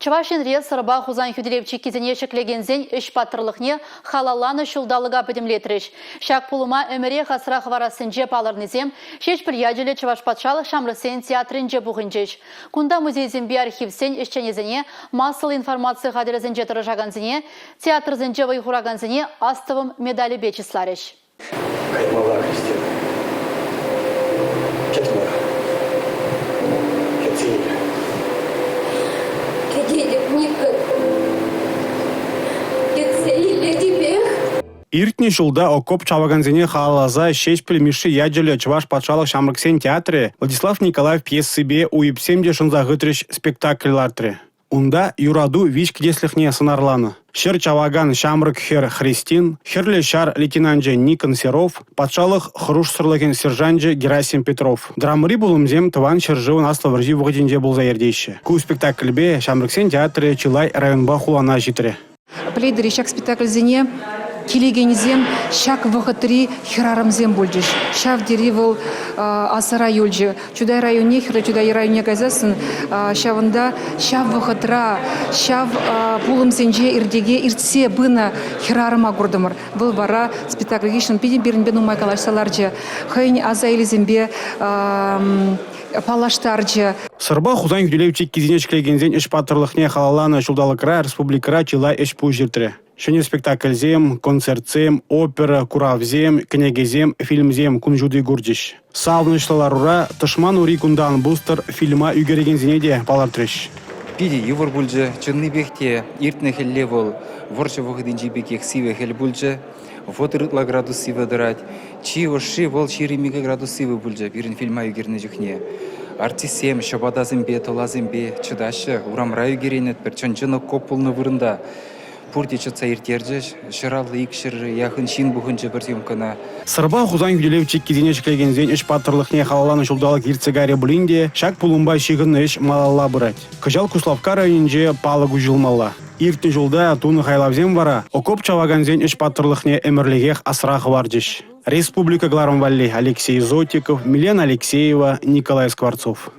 Чавашинре сырба хузан хүділепчі кезіне шеклегензен үш паттырлықне халаланы шулдалыға бідімлетіріш. Шак пулыма өміре қасырақ варасын жеп алырнызем, шеш бір яділі Чаваш патшалық шамрысен театрын жеп бұғынжеш. Кунда музейзен бі архивсен ішченезіне, масыл информация қадырызын жетірі жағанзіне, театрзын жевай хурағанзіне астывым медалі бечісларыш. Иртне жылда окоп чаваганзене халаза шеш пілміші яджилі Чаваш патшалық шамрыксен театре Владислав Николаев пьесыбе уйыпсемде шынзағытрыш спектакльлартыры. Унда юраду вич креслихне сынарланы. Шер чаваган шамрык хер Христин, херле шар лейтенанджа Никон Серов, патшалық хруш сырлыген сержанджа Герасим Петров. Драмыри булымзем тыван шержывын аславыржи вғыденде бұл заердейші. Ку спектакльбе шамрыксен театре Чилай районба хулана житре. Плейдері шак спектакльзене Килегензем шак вахатри хирарымзем бульдиш. Шав деревол асара юльджи. Чудай районе хира чудай районе газасын. Шавында шав вахатра, шав пулымзенже ирдеге иртсе бына хирарыма гурдымыр. Был бара спектакль гишн пидин бирнбену майкалашсаларджи. Хайн аза илизембе палаштарджи. Сырба хузан юдилевчик кизинечклегензен іш паттырлықне халаланы шулдалықра республикара Чилай іш пужиртре. Шыне спектакльзем, концертзем, опера, куравзем, княгезем, фильмзем кунжуды гурдиш. Савнышлаларура тышман ури кундан бустер фильма үгерегензене де палартрыш. Пиди ювар бульджа, чынны бехте, иртны хелле бол, ворча вахыдынжи бекех сиве хел бульджа, фотырытла градус сиве дырать, чи оши бол чиримига градус сиве бульджа, бирин фильма үгерне жүхне. Артисем, шабадазымбе, толазымбе, чыдашы, урамра үгеренет, бір чынчыны копулны вырында. Пурдича цаиртерджеш, шыралы икшыр, яхын шин бұхынчы бір темкана. Сырба хузан юдилевчик кизинечклегензен іш паттырлықне халаланы шулдалық ирцегаре бұлінде, шак пулумба шиғын іш малалла бұрать. Кыжал Куславка районинже палыгу жылмалла. Иртні жылда туны хайлавзем бара, окоп чаваганзен іш паттырлықне эмірлігех асрағы варджеш. Республика Гларамвалли Алексей Зотиков, Милена Алексеева, Николай Скворцов.